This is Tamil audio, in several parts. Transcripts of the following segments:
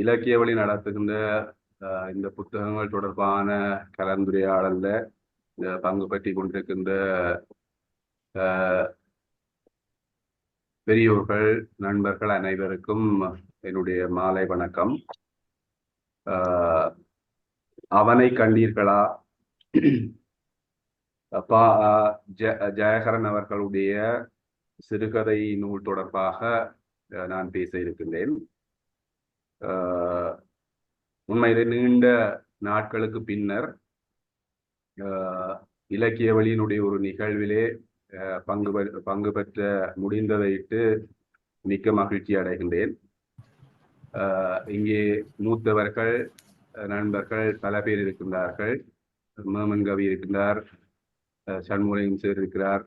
இலக்கிய வழி நடத்துகின்ற இந்த புத்தகங்கள் தொடர்பான கலந்துரையாடல்ல பங்கு பற்றி கொண்டிருக்கின்ற பெரியோர்கள், நண்பர்கள் அனைவருக்கும் என்னுடைய மாலை வணக்கம். அவனை கண்டீர்களா? ஜெயகரன் அவர்களுடைய சிறுகதை நூல் தொடர்பாக நான் பேச இருக்கின்றேன். உண்மையிலே நீண்ட நாட்களுக்கு பின்னர் இலக்கிய வழியினுடைய ஒரு நிகழ்விலே பங்கு பெற்ற முடிந்ததையிட்டு மிக்க மகிழ்ச்சி அடைகின்றேன். இங்கே மூத்தவர்கள், நண்பர்கள் பல பேர் இருக்கின்றார்கள். மேமன் கவி இருக்கின்றார், சண்முகம் சார் இருக்கிறார்,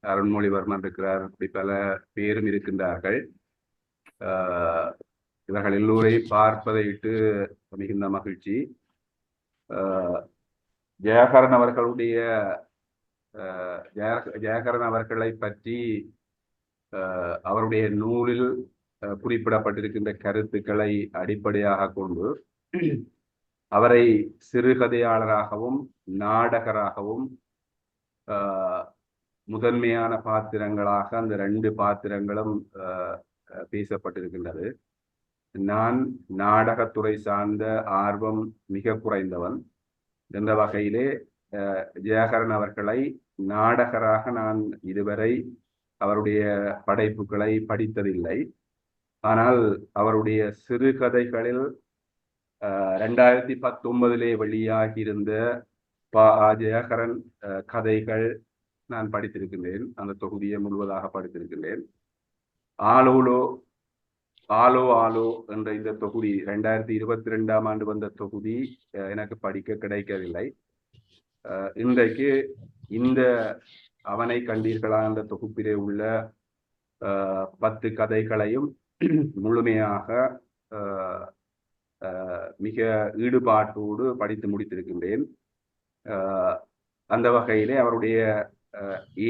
அருண்மொழிவர்மன் இருக்கிறார், இப்படி பல பேரும் இருக்கின்றார்கள். இவர்கள் எல்லோரையும் பார்ப்பதையிட்டு மிகுந்த மகிழ்ச்சி. ஜெயகரன் அவர்களை பற்றி அவருடைய நூலில் குறிப்பிடப்பட்டிருக்கின்ற கருத்துக்களை அடிப்படையாக கொண்டு அவரை சிறுகதையாளராகவும் நாடகராகவும் முதன்மையான பாத்திரங்களாக அந்த 2 பாத்திரங்களும் பேசப்பட்டிருக்கின்றது. நான் நாடகத்துறை சார்ந்த ஆர்வம் மிக குறைந்தவன் என்ற வகையிலே ஜெயகரன் அவர்களை நாடகராக நான் இதுவரை அவருடைய படைப்புகளை படித்ததில்லை. ஆனால் அவருடைய சிறுகதைகளில் 2019 வெளியாகியிருந்த ஜெயகரன் கதைகள் நான் படித்திருக்கின்றேன். அந்த தொகுதியை முழுவதாக படித்திருக்கின்றேன். ஆலோ ஆலோ என்ற இந்த தொகுதி 2022ஆம் ஆண்டு வந்த தொகுதி எனக்கு படிக்க கிடைக்கவில்லை. இன்றைக்கு இந்த அவனை கண்டீர்களா என்ற தொகுப்பிலே உள்ள 10 கதைகளையும் முழுமையாக மிக ஈடுபாட்டோடு படித்து முடித்திருக்கின்றேன். அந்த வகையிலே அவருடைய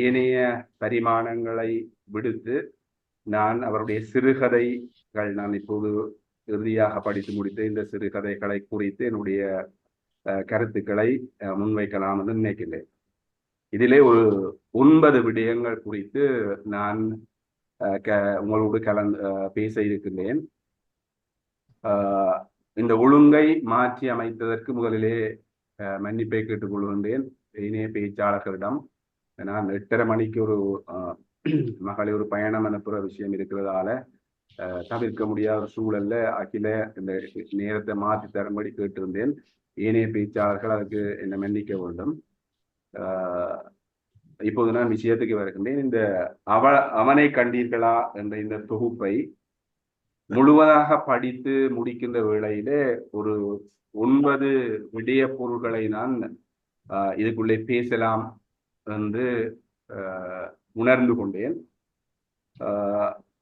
ஏனைய பரிமாணங்களை விடுத்து நான் அவருடைய சிறுகதைகள், நான் இப்போது இறுதியாக படித்து முடித்த இந்த சிறுகதைகளை குறித்து என்னுடைய கருத்துக்களை முன்வைக்கலாம் என்று நினைக்கின்றேன். இதிலே ஒரு 9 விடயங்கள் குறித்து நான் உங்களோடு பேச இருக்கின்றேன். இந்த ஒழுங்கை மாற்றி அமைத்ததற்கு முதலிலே மன்னிப்பை கேட்டுக்கொள்கின்றேன் இணைய பேச்சாளர்களிடம். நான் 8:30 மணிக்கு ஒரு மகளிர் ஒரு பயணம் அனுப்புகிற விஷயம் இருக்கிறதால தவிர்க்க முடியாத ஒரு சூழல்ல அகில இந்த நேரத்தை மாற்றி தரும்படி கேட்டிருந்தேன். ஏனைய பேச்சாளர்கள் அதுக்கு என்னை மன்னிக்க வேண்டும். இப்போது நான் விஷயத்துக்கு வருகின்றேன். இந்த அவனை கண்டீர்களா என்ற இந்த தொகுப்பை முழுவதாக படித்து முடிக்கின்ற வேளையிலே ஒரு 9 விடய பொருள்களை நான் இதுக்குள்ளே பேசலாம் என்று உணர்ந்து கொண்டேன்.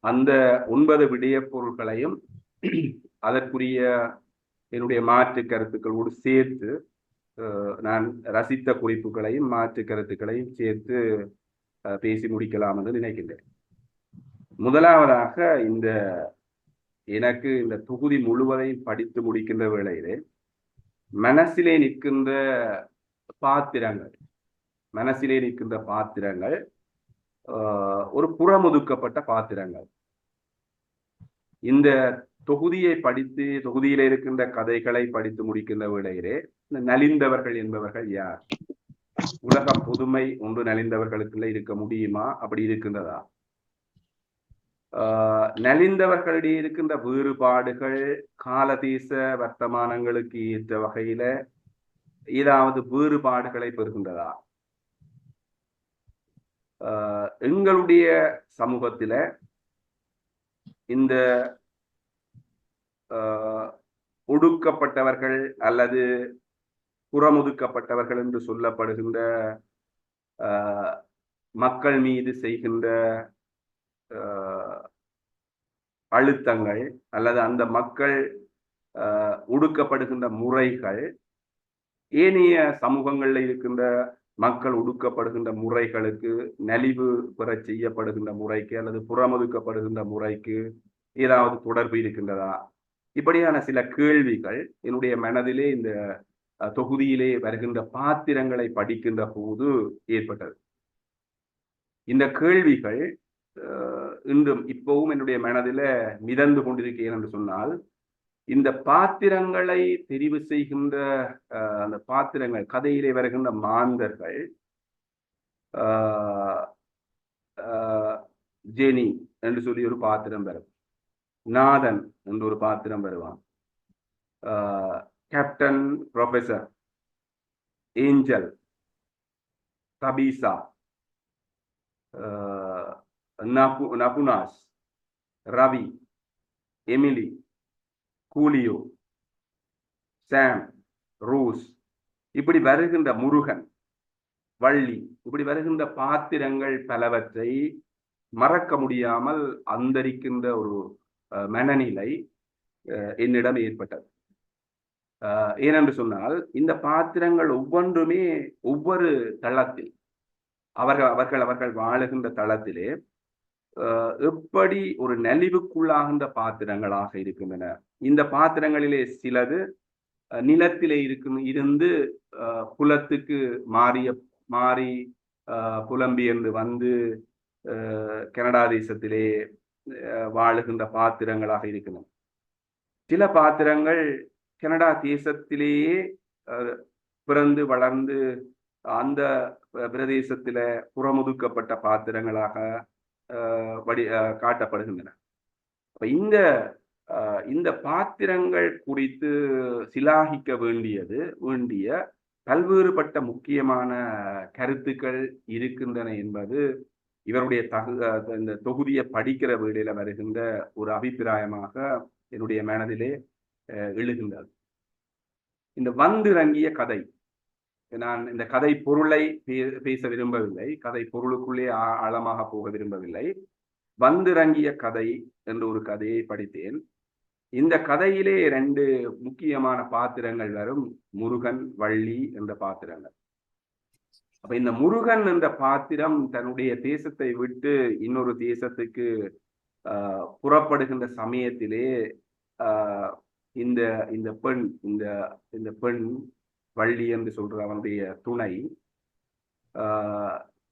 அந்த 9 விடய பொருட்களையும் அதற்குரிய என்னுடைய மாற்று கருத்துக்களோடு சேர்த்து நான் ரசித்த குறிப்புகளையும் மாற்று கருத்துக்களையும் சேர்த்து பேசி முடிக்கலாம் என்று நினைக்கின்றேன். முதலாவதாக எனக்கு இந்த தொகுதி முழுவதையும் படித்து முடிக்கின்ற வேளையிலே மனசிலே நிற்கின்ற பாத்திரங்கள் ஒரு புறமுதுக்கப்பட்ட பாத்திரங்கள். இந்த தொகுதியை படித்து தொகுதியில இருக்கின்ற கதைகளை படித்து முடிக்கின்ற வேளையிலே நலிந்தவர்கள் என்பவர்கள் யார்? உலக பொதுமை ஒன்று நலிந்தவர்களுக்குள்ள இருக்க முடியுமா? அப்படி இருக்கின்றதா? நலிந்தவர்களிடையே இருக்கின்ற வேறுபாடுகள் காலதேச வர்த்தமானங்களுக்கு ஏற்ற வகையில ஏதாவது வேறுபாடுகளை பெறுகின்றதா? எங்களுடைய சமூகத்தில இந்த ஒடுக்கப்பட்டவர்கள் அல்லது புறமுதுக்கப்பட்டவர்கள் என்று சொல்லப்படுகின்ற மக்கள் மீது செய்கின்ற அழுத்தங்கள் அல்லது அந்த மக்கள் ஒடுக்கப்படுகின்ற முறைகள் ஏனைய சமூகங்களில் இருக்கின்ற மக்கள் ஒடுக்கப்படுகின்ற முறைகளுக்கு, நலிவு பெற செய்யப்படுகின்ற முறைக்கு அல்லது புறமுதுக்கப்படுகின்ற முறைக்கு ஏதாவது தொடர்பு இருக்கின்றதா இப்படியான சில கேள்விகள் என்னுடைய மனதிலே இந்த தொகுதியிலே வருகின்ற பாத்திரங்களை படிக்கின்ற போது ஏற்பட்டது. இந்த கேள்விகள் இன்றும் இப்பவும் என்னுடைய மனதில மிதந்து கொண்டிருக்கிறேன் என்று சொன்னால், இந்த பாத்திரங்களை தெரிவு செய்கின்ற அந்த பாத்திரங்கள், கதையிலே வருகின்ற மாந்தர்கள், ஜெனி என்று சொல்லி ஒரு பாத்திரம் வரும், நாதன் என்று ஒரு பாத்திரம் வருவான், கேப்டன், ப்ரொஃபசர், ஏஞ்சல், தபீசா, நபுனாஸ், ரவி, எமிலி, கூலியோ, சாம், ரூஸ், இப்படி வருகின்ற முருகன், வள்ளி, இப்படி வருகின்ற பாத்திரங்கள் பலவற்றை மறக்க முடியாமல் அந்தரிக்கின்ற ஒரு மனநிலை என்னிடம் ஏற்பட்டது. ஏனென்று சொன்னால், இந்த பாத்திரங்கள் ஒவ்வொன்றுமே ஒவ்வொரு தளத்தில் அவர்கள் வாழுகின்ற தளத்திலே எப்படி ஒரு நலிவுக்குள்ளாகின்ற பாத்திரங்களாக இருக்கின்றன. இந்த பாத்திரங்களிலே சிலது நிலத்திலே இருந்து புலத்துக்கு மாறி புலம்பெயர்ந்து வந்து கனடா தேசத்திலே வாழுகின்ற பாத்திரங்களாக இருக்கின்றன. சில பாத்திரங்கள் கனடா தேசத்திலேயே பிறந்து வளர்ந்து அந்த பிரதேசத்தில புறமுதுக்கப்பட்ட பாத்திரங்களாக காட்டப்படுகின்றன. இந்த பாத்திரங்கள் குறித்து சிலாகிக்க வேண்டிய பல்வேறுபட்ட முக்கியமான கருத்துக்கள் இருக்கின்றன என்பது இவருடைய இந்த தொகுதியை படிக்கிற வேளையில வருகின்ற ஒரு அபிப்பிராயமாக என்னுடைய மனதிலே எழுகின்றது. இந்த வந்திறங்கிய கதை, நான் இந்த கதை பொருளை பேச விரும்பவில்லை, கதை பொருளுக்குள்ளே ஆழமாக போக விரும்பவில்லை. வந்திறங்கிய கதை என்ற ஒரு கதையை படித்தேன். இந்த கதையிலே 2 முக்கியமான பாத்திரங்கள் வரும், முருகன், வள்ளி என்ற பாத்திரங்கள். அப்ப இந்த முருகன் என்ற பாத்திரம் தன்னுடைய தேசத்தை விட்டு இன்னொரு தேசத்துக்கு புறப்படுகின்ற சமயத்திலே இந்த பெண் வள்ளி என்று சொல்ற அவனுடைய துணை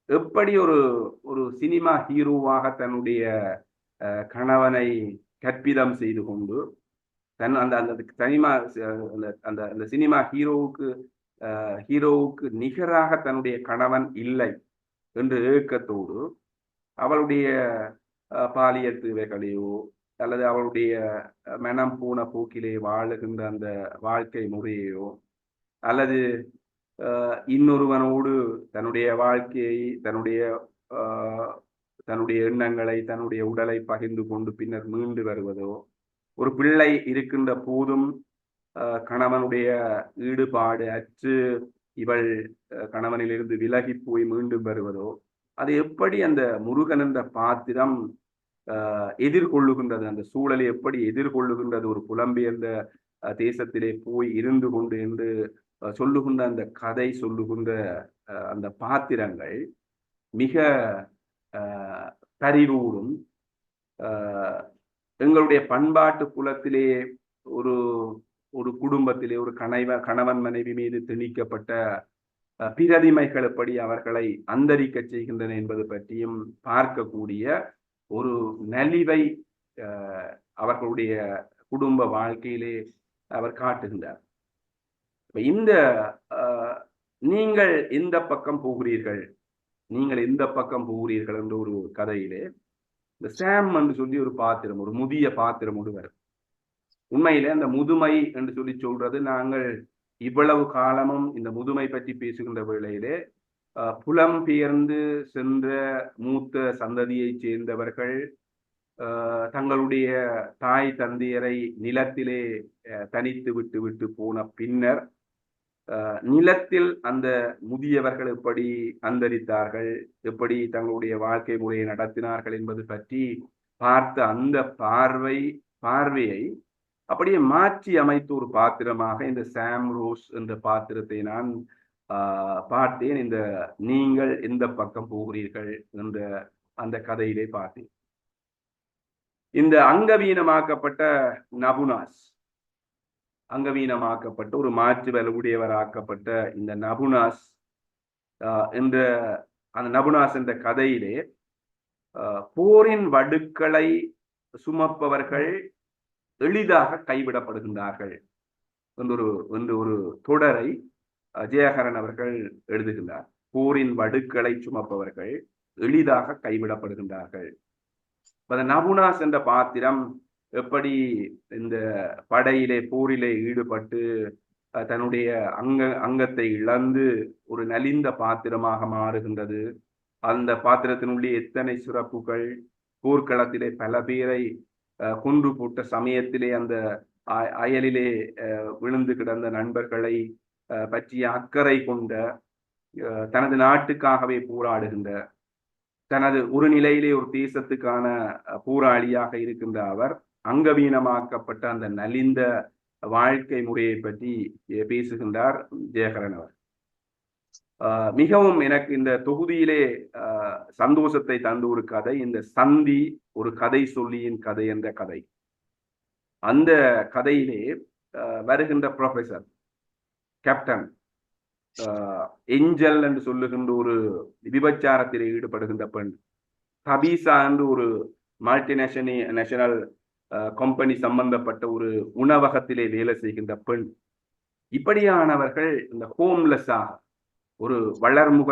எப்படி ஒரு சினிமா ஹீரோவாக தன்னுடைய கணவனை கற்பிதம் செய்து கொண்டு அந்த சினிமா ஹீரோவுக்கு நிகராக தன்னுடைய கணவன் இல்லை என்று ஏக்கத்தோடு அவளுடைய பாலியல் தேவைகளையோ அல்லது அவளுடைய மனம் போன போக்கிலே வாழுகின்ற அந்த வாழ்க்கை முறையோ அல்லது இன்னொருவனோடு தன்னுடைய வாழ்க்கையை தன்னுடைய எண்ணங்களை தன்னுடைய உடலை பகிர்ந்து கொண்டு பின்னர் மீண்டு வருவதோ, ஒரு பிள்ளை இருக்கின்ற போதும் கணவனுடைய ஈடுபாடு அற்று இவள் கணவனிலிருந்து விலகி போய் மீண்டும் வருவதோ, அது எப்படி அந்த முருகன் என்ற பாத்திரம் எதிர்கொள்ளுகின்றது, அந்த சூழலை எப்படி எதிர்கொள்ளுகின்றது, ஒரு புலம்பெயர்ந்த தேசத்திலே போய் இருந்து கொண்டு என்று சொல்லுகின்ற அந்த கதை சொல்லுகின்ற அந்த பாத்திரங்கள் மிக பரிவூடும். எங்களுடைய பண்பாட்டு புலத்திலே ஒரு குடும்பத்திலே ஒரு கணவன் மனைவி மீது திணிக்கப்பட்ட பிரதிமைகள் எப்படி அவர்களை அந்தரிக்க செய்கின்றன என்பது பற்றியும் பார்க்கக்கூடிய ஒரு நலிவை அவர்களுடைய குடும்ப வாழ்க்கையிலே அவர் காட்டுகின்றார். நீங்கள் எந்த பக்கம் போகிறீர்கள் என்ற ஒரு கதையிலே இந்த சாம் என்று சொல்லி ஒரு பாத்திரம், ஒரு முதிய பாத்திரம் ஒருவர். உண்மையிலே அந்த முதுமை என்று சொல்லி சொல்றது, நாங்கள் இவ்வளவு காலமும் இந்த முதுமை பற்றி பேசுகின்ற வேளையிலே புலம்பெயர்ந்து சென்ற மூத்த சந்ததியை சேர்ந்தவர்கள் தங்களுடைய தாய் தந்தையரை நிலத்திலே தனித்து விட்டு போன பின்னர் நிலத்தில் அந்த முதியவர்கள் எப்படி அந்தரித்தார்கள், எப்படி தங்களுடைய வாழ்க்கை முறையை நடத்தினார்கள் என்பது பற்றி பார்த்த அந்த பார்வையை அப்படியே மாற்றி அமைத்த ஒரு பாத்திரமாக இந்த சாம் ரோஸ் என்ற பாத்திரத்தை நான் பார்த்தேன். இந்த நீங்கள் எந்த பக்கம் போகிறீர்கள் என்ற அந்த கதையிலே பார்த்தேன். இந்த அங்கவீனமாக்கப்பட்ட நபுனாஸ், அங்கவீனமாக்கப்பட்ட ஒரு மாற்று வலுவுடையவராக்கப்பட்ட இந்த நபுனாஸ் என்ற அந்த நபுனாஸ் என்ற கதையிலே போரின் வடுக்களை சுமப்பவர்கள் எளிதாக கைவிடப்படுகின்றார்கள் என்று ஒரு தொடரை ஜெயகரன் அவர்கள் எழுதுகின்றார். போரின் வடுக்களை சுமப்பவர்கள் எளிதாக கைவிடப்படுகின்றார்கள். நபுனாஸ் என்ற பாத்திரம் எப்படி இந்த படையிலே போரிலே ஈடுபட்டு தன்னுடைய அங்கத்தை இழந்து ஒரு நலிந்த பாத்திரமாக மாறுகின்றது. அந்த பாத்திரத்தினுடைய எத்தனை சிறப்புகள், போர்க்களத்திலே பல பேரை கொன்று போட்ட சமயத்திலே அந்த அயலிலே விழுந்து கிடந்த நண்பர்களை பற்றிய அக்கறை கொண்ட, தனது நாட்டுக்காகவே போராடுகின்ற, தனது ஒரு நிலையிலே ஒரு தேசத்துக்கான போராளியாக இருக்கின்ற அவர் அங்கவீனமாக்கப்பட்ட அந்த நலிந்த வாழ்க்கை முறையை பற்றி பேசுகின்றார் ஜெயகரன் அவர். மிகவும் எனக்கு இந்த தொகுதியிலே சந்தோஷத்தை தந்த ஒரு கதை இந்த சந்தி ஒரு கதை சொல்லியின் கதை என்ற கதை. அந்த கதையிலே வருகின்ற ப்ரொஃபசர் கேப்டன் ஏஞ்சல் என்று சொல்லுகின்ற ஒரு விபச்சாரத்திலே ஈடுபடுகின்ற பெண், தபீசா என்று ஒரு நேஷனல் கம்பெனி சம்பந்தப்பட்ட ஒரு உணவகத்திலே வேலை செய்கின்ற பெண், இப்படியானவர்கள் இந்த ஹோம்லெஸ்ஸாக ஒரு வளர்முக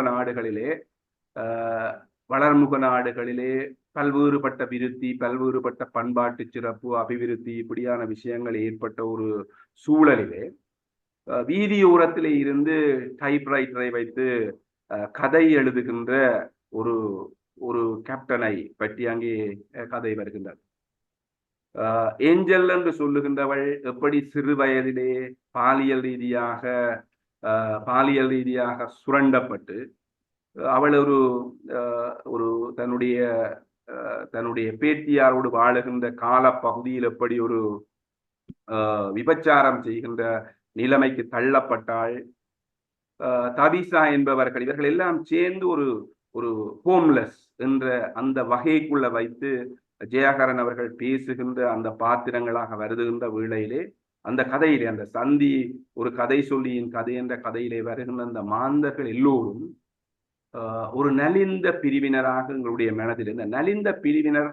நாடுகளிலே பல்வேறுபட்ட விருத்தி, பல்வேறுபட்ட பண்பாட்டு சிறப்பு, அபிவிருத்தி, இப்படியான விஷயங்கள் ஏற்பட்ட ஒரு சூழலிலே வீதியோரத்திலே இருந்து டைப்ரைட்டரை வைத்து கதை எழுதுகின்ற ஒரு ஒரு கேப்டனை பற்றி அங்கே கதை வருகின்றது. ஏஞ்சல் என்று சொல்லுகின்றவள் எப்படி சிறு வயதிலே பாலியல் ரீதியாக சுரண்டப்பட்டு அவள் ஒரு தன்னுடைய பேத்தியாரோடு வாழுகின்ற கால பகுதியில் எப்படி ஒரு விபச்சாரம் செய்கின்ற நிலைமைக்கு தள்ளப்பட்டாள். தபீசா என்பவர்கள் இவர்கள் எல்லாம் சேர்ந்து ஒரு ஹோம்லெஸ் என்ற அந்த வகைக்குள்ள வைத்து ஜெயகரன் அவர்கள் பேசுகின்ற அந்த பாத்திரங்களாக வருதுகின்ற வேளையிலே அந்த கதையிலே அந்த சந்தி ஒரு கதை சொல்லியின் கதை என்ற கதையிலே வருகின்ற அந்த மாந்தர்கள் எல்லோரும் ஒரு நலிந்த பிரிவினராக எங்களுடைய மனதில் இந்த நலிந்த பிரிவினர்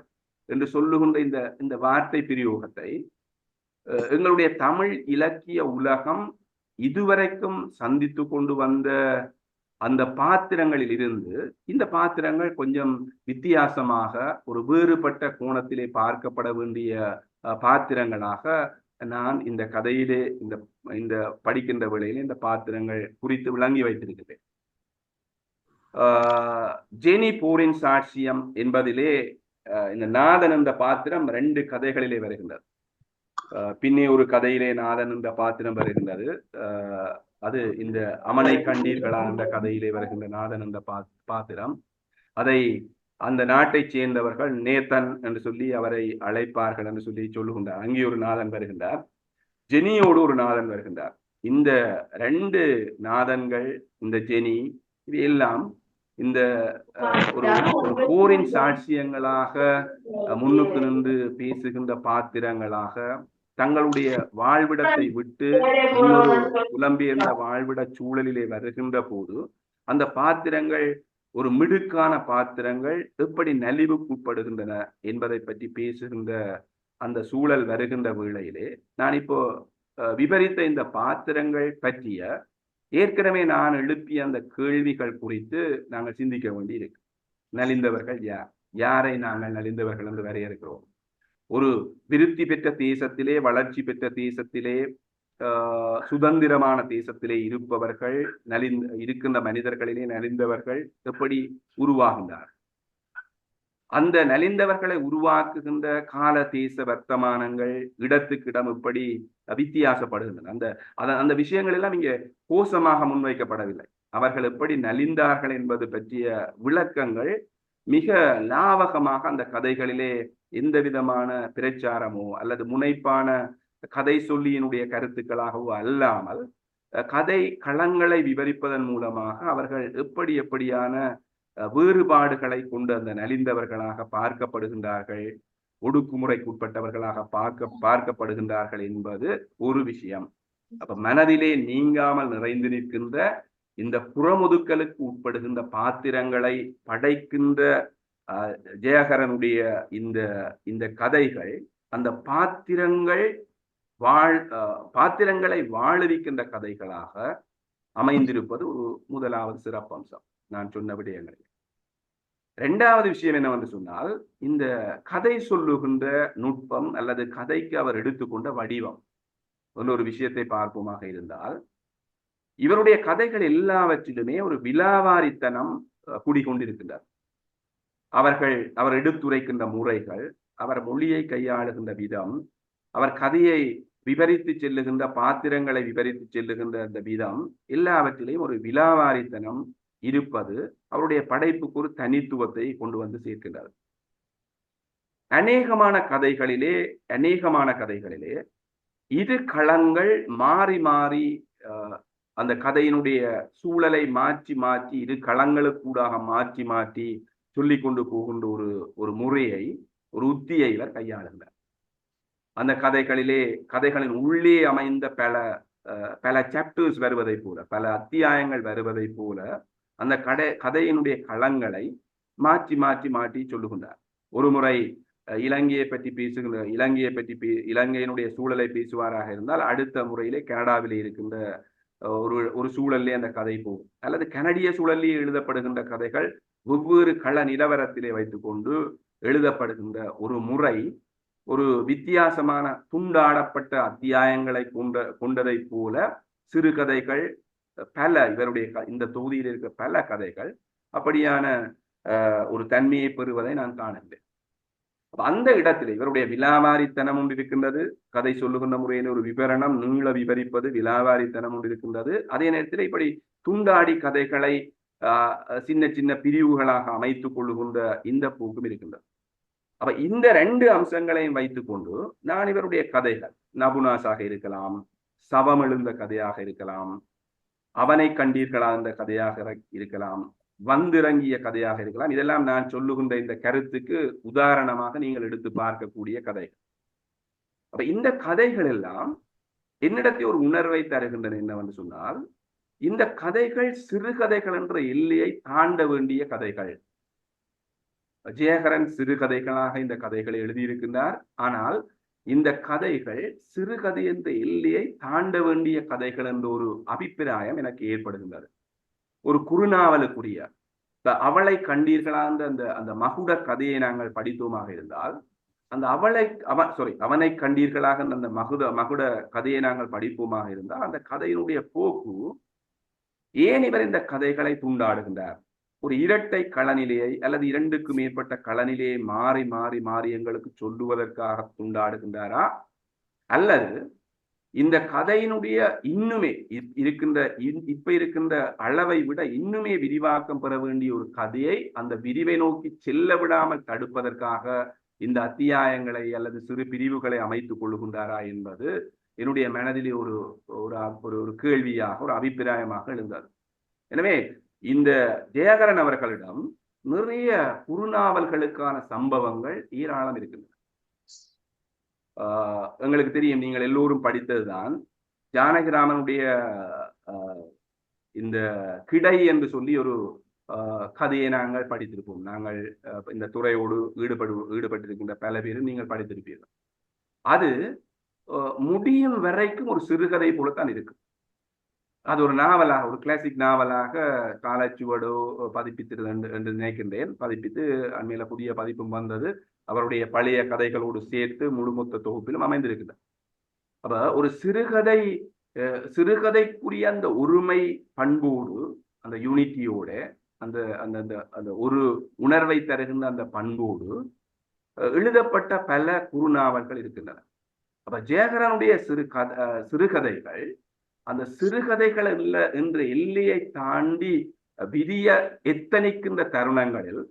என்று சொல்லுகின்ற இந்த வார்த்தை பிரயோகத்தை எங்களுடைய தமிழ் இலக்கிய உலகம் இதுவரைக்கும் சந்தித்து கொண்டு வந்த அந்த பாத்திரங்களில் இருந்து இந்த பாத்திரங்கள் கொஞ்சம் வித்தியாசமாக ஒரு வேறுபட்ட கோணத்திலே பார்க்கப்பட வேண்டிய பாத்திரங்களாக நான் இந்த கதையிலே இந்த படிக்கின்ற வேளையிலே இந்த பாத்திரங்கள் குறித்து விளங்கி வைத்திருக்கிறேன். ஜெனி போரின் சாட்சியம் என்பதிலே இந்த நாதன் என்ற பாத்திரம் 2 கதைகளிலே வருகின்றது. பின்னே ஒரு கதையிலே நாதன் என்ற பாத்திரம் வருகின்றது. அது இந்த அமனை கண்டீர்களா என்ற கதையிலே வருகின்ற நாதன் என்ற பாத்திரம். அதை அந்த நாட்டை சேர்ந்தவர்கள் நேத்தன் என்று சொல்லி அவரை அழைப்பார்கள் என்று சொல்லி சொல்லுகின்றார். அங்கே ஒரு நாதன் வருகின்றார், ஜெனியோடு ஒரு நாதன் வருகின்றார். இந்த 2 நாதன்கள், இந்த ஜெனி, இவையெல்லாம் இந்த ஒரு போரின் சாட்சியங்களாக முன்னுக்கு நின்று பேசுகின்ற பாத்திரங்களாக தங்களுடைய வாழ்விடத்தை விட்டு இன்னொரு புலம்பெயர்ந்த வாழ்விட சூழலிலே வருகின்ற போது அந்த பாத்திரங்கள் ஒரு மிடுக்கான பாத்திரங்கள் எப்படி நலிவுக்குட்படுகின்றன என்பதை பற்றி பேசுகின்ற அந்த சூழல் வருகின்ற வேளையிலே நான் இப்போ விவரித்த இந்த பாத்திரங்கள் பற்றிய ஏற்கனவே நான் எழுப்பிய அந்த கேள்விகள் குறித்து நாங்கள் சிந்திக்க வேண்டியிருக்கு. நலிந்தவர்கள் யாரை நாங்கள் நலிந்தவர்கள் என்று வரையறுக்கிறோம்? ஒரு விருத்தி பெற்ற தேசத்திலே, வளர்ச்சி பெற்ற தேசத்திலே, சுதந்திரமான தேசத்திலே இருப்பவர்கள், இருக்கின்ற மனிதர்களிலே நலிந்தவர்கள் எப்படி உருவாகின்றார்? அந்த நலிந்தவர்களை உருவாக்குகின்ற கால தேச வர்த்தமானங்கள் இடத்துக்கு இடம் எப்படி வித்தியாசப்படுகின்றன. அந்த விஷயங்கள் எல்லாம் இங்கே கோஷமாக முன்வைக்கப்படவில்லை. அவர்கள் எப்படி நலிந்தார்கள் என்பது பற்றிய விளக்கங்கள் மிக லாவகமாக அந்த கதைகளிலே எந்த விதமான பிரச்சாரமோ அல்லது முனைப்பான கதை சொல்லியினுடைய கருத்துக்களாகவோ அல்லாமல் கதை களங்களை விவரிப்பதன் மூலமாக அவர்கள் எப்படியான வேறுபாடுகளை கொண்டு அந்த நலிந்தவர்களாக பார்க்கப்படுகின்றார்கள், ஒடுக்குமுறைக்குட்பட்டவர்களாக பார்க்கப்படுகின்றார்கள் என்பது ஒரு விஷயம். அப்ப மனதிலே நீங்காமல் நிறைந்து நிற்கின்ற இந்த புறமுதுக்கலுக்கு உட்படுகின்ற பாத்திரங்களை படைக்கின்ற ஜெயகரனுடைய இந்த இந்த கதைகள் அந்த பாத்திரங்களை வாழவிக்கின்ற கதைகளாக அமைந்திருப்பது ஒரு முதலாவது சிறப்பம்சம் நான் சொன்ன விடயங்களில். இரண்டாவது விஷயம் என்னவென்று சொன்னால், இந்த கதை சொல்லுகின்ற நுட்பம் அல்லது கதைக்கு அவர் எடுத்துக்கொண்ட வடிவம். ஒரு விஷயத்தை பார்ப்போமாக இருந்தால், இவருடைய கதைகள் எல்லாவற்றிலுமே ஒரு விலாவாரித்தனம் குடிகொண்டிருக்கின்றார். அவர் எடுத்துரைக்கின்ற முறைகள், அவர் மொழியை கையாளுகின்ற விதம், அவர் கதையை விவரித்து செல்லுகின்ற பாத்திரங்களை விவரித்து செல்லுகின்ற அந்த விதம், எல்லாவற்றிலையும் ஒரு விலாவாரித்தனம் இருப்பது அவருடைய படைப்புக்கு ஒரு தனித்துவத்தை கொண்டு வந்து சேர்க்கின்றார். அநேகமான கதைகளிலே இரு களங்கள் மாறி மாறி அந்த கதையினுடைய சூழலை மாற்றி மாற்றி இரு களங்களுக்கூடாக மாற்றி மாற்றி சொல்லிக் கொண்டு போகின்ற ஒரு முறையை, ஒரு உத்தியை இவர் கையாளுகிறார். அந்த கதைகளின் உள்ளே அமைந்த பல சாப்டர்ஸ் வருவதை போல, பல அத்தியாயங்கள் வருவதை போல அந்த கதையினுடைய களங்களை மாற்றி மாற்றி மாற்றி சொல்லுகின்றார். ஒரு முறை இலங்கையை பற்றி இலங்கையினுடைய சூழலை பேசுவாராக இருந்தால், அடுத்த முறையிலே கனடாவிலே இருக்கின்ற ஒரு சூழலே அந்த கதை போகும். அல்லது கனடிய சூழலிலே எழுதப்படுகின்ற கதைகள் வெவ்வேறு கள நிலவரத்திலே வைத்துக்கொண்டு எழுதப்படுகின்ற ஒரு முறை, ஒரு வித்தியாசமான துண்டாடப்பட்ட அத்தியாயங்களை கொண்டதை போல சிறுகதைகள் இவருடைய இந்த தொகுதியில் இருக்கிற பல கதைகள் அப்படியான ஒரு தன்மையை பெறுவதை நான் காணவில்லை. அந்த இடத்திலே இவருடைய விலாவாரித்தனம் ஒன்று இருக்கின்றது. கதை சொல்லுகின்ற முறையில் ஒரு விவரணம் நீள விவரிப்பது விலாவாரித்தனம் ஒன்று இருக்கின்றது. அதே நேரத்தில் இப்படி துண்டாடி கதைகளை சின்ன சின்ன பிரிவுகளாக அமைத்துக் கொள்ளுகின்ற இந்த போக்கும் இருக்கின்றது. அப்ப இந்த ரெண்டு அம்சங்களையும் வைத்துக்கொண்டு நான் இவருடைய கதைகள், நபுனாஸாக இருக்கலாம், சவம் எழுந்த கதையாக இருக்கலாம், அவனை கண்டீர்களா என்ற கதையாக இருக்கலாம், வந்திறங்கிய கதையாக இருக்கலாம், இதெல்லாம் நான் சொல்லுகின்ற இந்த கருத்துக்கு உதாரணமாக நீங்கள் எடுத்து பார்க்கக்கூடிய கதைகள். அப்ப இந்த கதைகள் எல்லாம் என்னிடத்தில் ஒரு உணர்வை தருகின்றன. என்னவென்று சொன்னால், இந்த கதைகள் சிறுகதைகள் என்ற எல்லையை தாண்ட வேண்டிய கதைகள். ஜெயகரன் சிறுகதைகளாக இந்த கதைகளை எழுதியிருக்கின்றார். ஆனால் இந்த கதைகள் சிறுகதை என்ற எல்லையை தாண்ட வேண்டிய கதைகள் என்ற ஒரு அபிப்பிராயம் எனக்கு ஏற்படுகின்றது. ஒரு குறுநாவலுக்குரிய அவளை கண்டீர்களா அந்த மகுட கதையை நாங்கள் படித்தோமாக இருந்தால், அந்த அவனை கண்டீர்களாக அந்த மகுட கதையை நாங்கள் படிப்போமாக இருந்தால், அந்த கதையினுடைய போக்கு ஏன் இவர் இந்த கதைகளை துண்டாடுகின்றார்? ஒரு இரட்டை களநிலையை அல்லது இரண்டுக்கு மேற்பட்ட களநிலையை மாறி மாறி மாறி எங்களுக்கு சொல்லுவதற்காக துண்டாடுகின்றாரா? அல்லது இந்த கதையினுடைய இன்னுமே இப்ப இருக்கின்ற அளவை விட இன்னுமே விரிவாக்கம் பெற வேண்டிய ஒரு கதையை அந்த விரிவை நோக்கி செல்ல விடாமல் தடுப்பதற்காக இந்த அத்தியாயங்களை அல்லது சிறு பிரிவுகளை அமைத்துக் கொள்ளுகின்றாரா என்பது என்னுடைய மனதிலே ஒரு கேள்வியாக, ஒரு அபிப்பிராயமாக எழுந்தது. எனவே இந்த ஜெயகரன் அவர்களிடம் நிறைய குறுநாவல்களுக்கான சம்பவங்கள் ஏராளம் இருக்கின்றன. எங்களுக்கு தெரியும், நீங்கள் எல்லோரும் படித்ததுதான் ஜானகிராமனுடைய இந்த கிடை என்று சொல்லி ஒரு கதையை நாங்கள் படித்திருப்போம். நாங்கள் இந்த துறையோடு ஈடுபட்டிருக்கின்ற பல பேரும் நீங்கள் படித்திருப்பீர்கள். அது முடியும் வரைக்கும் ஒரு சிறுகதை போலத்தான் இருக்கு. அது ஒரு நாவலாக, ஒரு கிளாசிக் நாவலாக காலச்சுவடோ பதிப்பித்திருது என்று நினைக்கின்றேன். பதிப்பித்து அண்மையில புதிய பதிப்பும் வந்தது. அவருடைய பழைய கதைகளோடு சேர்த்து முழுமொத்த தொகுப்பிலும் அமைந்திருக்குது. அப்ப ஒரு சிறுகதைக்குரிய அந்த ஒருமை பண்போடு, அந்த யூனிட்டியோட, அந்த அந்த அந்த ஒரு உணர்வை தருகின்ற அந்த பண்போடு எழுதப்பட்ட பல குறுநாவல்கள் இருக்கின்றன. அப்ப ஜெயகரனுடைய சிறுகதைகள் அந்த சிறுகதைகள் என்ற எல்லையை தாண்டி விதிய எத்தனைக்கின்ற தருணங்களில்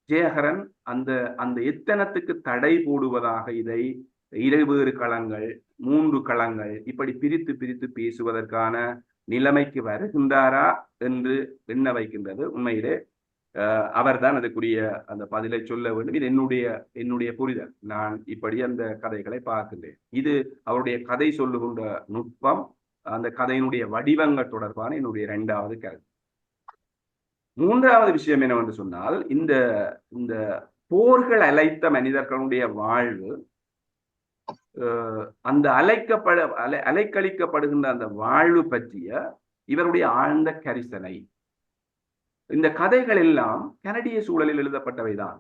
ஜெயகரன் அந்த எத்தனத்துக்கு தடை போடுவதாக இதை 2 களங்கள் 3 களங்கள் இப்படி பிரித்து பேசுவதற்கான நிலைமைக்கு வருகின்றாரா என்று எண்ண வைக்கின்றது. உண்மையிலே அவர்தான் அதுக்குரிய அந்த பதிலை சொல்ல வேண்டும். இது என்னுடைய புரிதல். நான் இப்படி அந்த கதைகளை பார்க்கின்றேன். இது அவருடைய கதை சொல்லுகின்ற நுட்பம், அந்த கதையினுடைய வடிவங்கள் தொடர்பான என்னுடைய 2வது கருத்து. 3வது விஷயம் என்னவென்று சொன்னால், இந்த இந்த போர்கள் அலைத்த மனிதர்களுடைய வாழ்வு, அந்த அலைக்கழிக்கப்படுகின்ற அந்த வாழ்வு பற்றிய இவருடைய ஆழ்ந்த கரிசனை. இந்த கதைகள் எல்லாம் கனடிய சூழலில் எழுதப்பட்டவைதான்.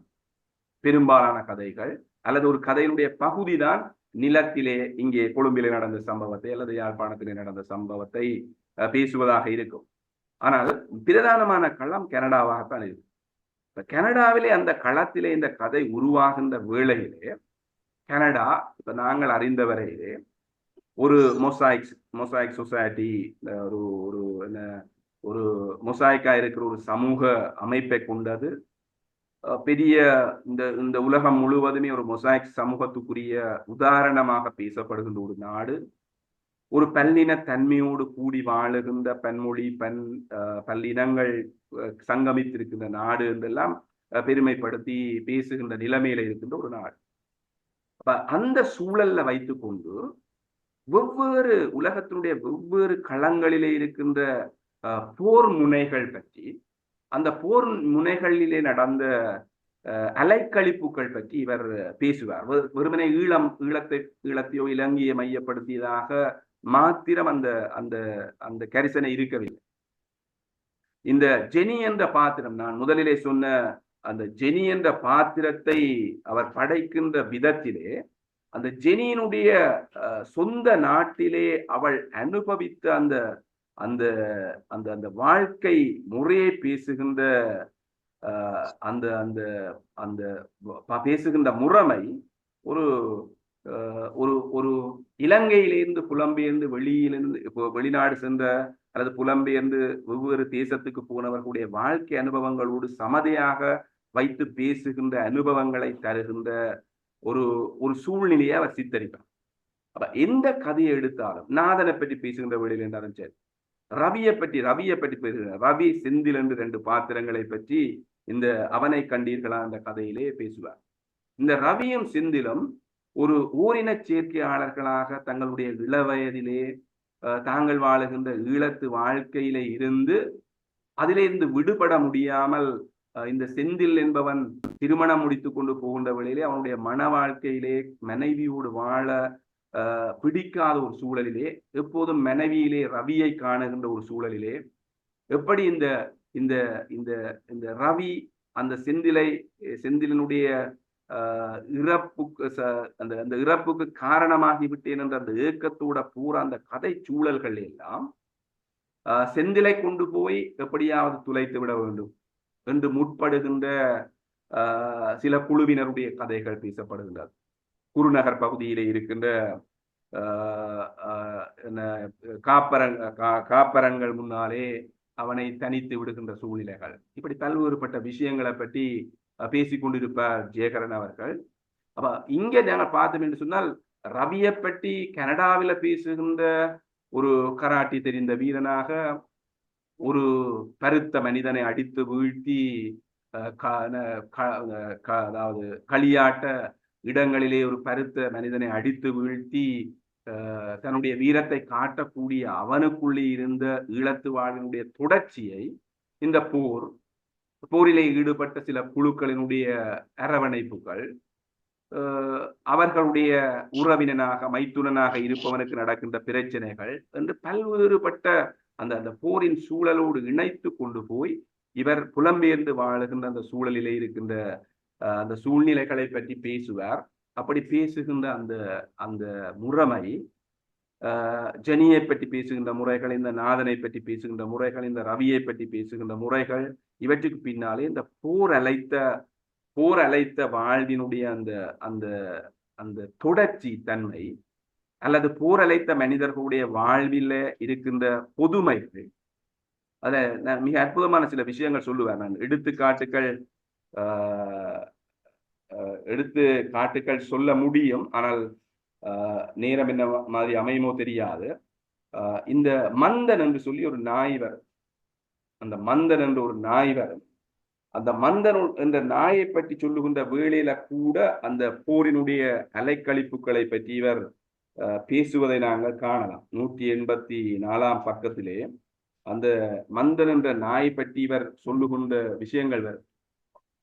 பெரும்பாலான கதைகள் அல்லது ஒரு கதையினுடைய பகுதி தான் நிலத்திலே, இங்கே கொழும்பிலே நடந்த சம்பவத்தை அல்லது யாழ்ப்பாணத்திலே நடந்த சம்பவத்தை பேசுவதாக இருக்கும். ஆனால் பிரதானமான களம் கனடாவாகத்தான் இருக்கு. இப்ப கனடாவிலே அந்த களத்திலே இந்த கதை உருவாகின்ற வேளையிலே, கனடா இப்ப நாங்கள் அறிந்த வரையிலே ஒரு மொசாயிக் சொசைட்டி, ஒரு ஒரு என்ன ஒரு மொசாய்க்கா இருக்கிற ஒரு சமூக அமைப்பை கொண்டது. பெரிய இந்த உலகம் முழுவதுமே ஒரு மொசாய்க் சமூகத்துக்குரிய உதாரணமாக பேசப்படுகின்ற ஒரு நாடு. ஒரு பல்லின தன்மையோடு கூடி வாழுகின்ற பன்மொழி பல்லினங்கள் சங்கமித்திருக்கின்ற நாடு என்றெல்லாம் பெருமைப்படுத்தி பேசுகின்ற நிலைமையில இருக்கின்ற ஒரு நாடு. அப்ப அந்த சூழல்ல வைத்துக்கொண்டு வெவ்வேறு உலகத்தினுடைய வெவ்வேறு களங்களிலே இருக்கின்ற போர் முனைகள் பற்றி, அந்த போர் முனைகளிலே நடந்த அலைக்கழிப்புகள் பற்றி இவர் பேசுவார். வெறுமனே ஈழத்தையோ இலங்கையை மையப்படுத்தியதாக மாத்திரம் அந்த அந்த அந்த கரிசனை இருக்கவில்லை. இந்த ஜெனி என்ற பாத்திரம், நான் முதலிலே சொன்ன அந்த ஜெனி என்ற பாத்திரத்தை அவர் படைக்கின்ற விதத்திலே, அந்த ஜெனியினுடைய சொந்த நாட்டிலே அவள் அனுபவித்த அந்த அந்த அந்த அந்த வாழ்க்கை முறையை பேசுகின்ற அந்த அந்த அந்த பேசுகின்ற முறைமை ஒரு ஒரு ஒரு இலங்கையிலிருந்து புலம்பெயர்ந்து வெளிநாடு சென்ற அல்லது புலம்பெயர்ந்து வெவ்வேறு தேசத்துக்கு போனவர்களுடைய வாழ்க்கை அனுபவங்களோடு சமதையாக வைத்து பேசுகின்ற அனுபவங்களை தருகின்ற ஒரு ஒரு சூழ்நிலையை அவர் சித்தரிப்பார். அப்ப எந்த கதையை எடுத்தாலும், நாதனை பற்றி பேசுகின்ற வேளையில் என்றாலும் சரி, ரவியை பற்றி பேசுகிற ரவி செந்தில் என்று 2 பாத்திரங்களை பற்றி இந்த அவனை கண்டீர்களா அந்த கதையிலே பேசுவார். இந்த ரவியும் செந்திலும் ஒரு ஓரின சேர்க்கையாளர்களாக தங்களுடைய இளவயதிலே தாங்கள் வாழுகின்ற ஈழத்து வாழ்க்கையிலே இருந்து அதிலிருந்து விடுபட முடியாமல் இந்த செந்தில் என்பவன் திருமணம் முடித்து கொண்டு போகின்ற வேளையிலே அவனுடைய மன வாழ்க்கையிலே மனைவியோடு வாழ பிடிக்காத ஒரு சூழலிலே, எப்போதும் மனைவியிலே ரவியை காணுகின்ற ஒரு சூழலிலே, எப்படி இந்த இந்த இந்த இந்த ரவி அந்த செந்திலினுடைய இறப்புக்கு அந்த அந்த இறப்புக்கு காரணமாகிவிட்டேன் என்ற அந்த ஏக்கத்தோட பூரா அந்த கதை சூழல்கள் எல்லாம் செந்திலை கொண்டு போய் எப்படியாவது துளைத்து விட வேண்டும் என்று முற்படுகின்ற சில குழுவினருடைய கதைகள் பேசப்படுகின்றது. குருநகர் பகுதியிலே இருக்கின்ற காப்பரங்கள் முன்னாலே அவனை தனித்து விடுகின்ற சூழ்நிலைகள், இப்படி பல்வேறுபட்ட விஷயங்களை பற்றி பேசிக்கொண்டிருப்பார் ஜெயகரன் அவர்கள். அப்ப இங்க நாங்கள் பார்த்தோம் என்று சொன்னால், ரவியை பற்றி கனடாவில் பேசுகின்ற ஒரு கராட்டி தெரிந்த வீரனாக, ஒரு பருத்த மனிதனை அடித்து வீழ்த்தி அதாவது களியாட்ட இடங்களிலே ஒரு பருத்த மனிதனை அடித்து வீழ்த்தி தன்னுடைய வீரத்தை காட்டக்கூடிய அவனுக்குள்ளே இருந்த ஈழத்து வாழ்வினுடைய தொடர்ச்சியை இந்த போரிலே ஈடுபட்ட சில குழுக்களினுடைய அரவணைப்புகள், அவர்களுடைய உறவினனாக மைத்துனனாக இருப்பவனுக்கு நடக்கின்ற பிரச்சனைகள் என்று பல்வேறுபட்ட அந்த அந்த போரின் சூழலோடு இணைத்து கொண்டு போய் இவர் புலம்பெயர்ந்து வாழுகின்ற அந்த சூழலிலே இருக்கின்ற அந்த சூழ்நிலைகளை பற்றி பேசுவார். அப்படி பேசுகின்ற அந்த அந்த முறைமை, ஜெனியை பற்றி பேசுகின்ற முறைகள், இந்த நாதனை பற்றி பேசுகின்ற முறைகள், இந்த ரவியை பற்றி பேசுகின்ற முறைகள், இவற்றுக்கு பின்னாலே இந்த போர் அலைத்த வாழ்வினுடைய அந்த அந்த அந்த தொடர்ச்சி தன்மை அல்லது போர் அலைத்த மனிதர்களுடைய வாழ்வில் இருக்கின்ற பொதுமைகள், அத நான் மிக அற்புதமான சில விஷயங்கள் சொல்லுவேன். நான் எடுத்துக்காட்டுகள் சொல்ல முடியும், ஆனால் நேரம் என்ன மாதிரி அமையுமோ தெரியாது. இந்த மந்தன் என்று சொல்லி ஒரு நாய் வரும். அந்த மந்தன் என்ற ஒரு நாய் வரும். அந்த மந்தன் என்ற நாயை பற்றி சொல்லுகின்ற வேளையில கூட அந்த போரினுடைய அலைக்கழிப்புகளை பற்றி இவர் பேசுவதை நாங்கள் காணலாம். 184 பக்கத்திலே அந்த மந்தன் என்ற நாய் பற்றி இவர் சொல்லுகின்ற விஷயங்கள் வரும்.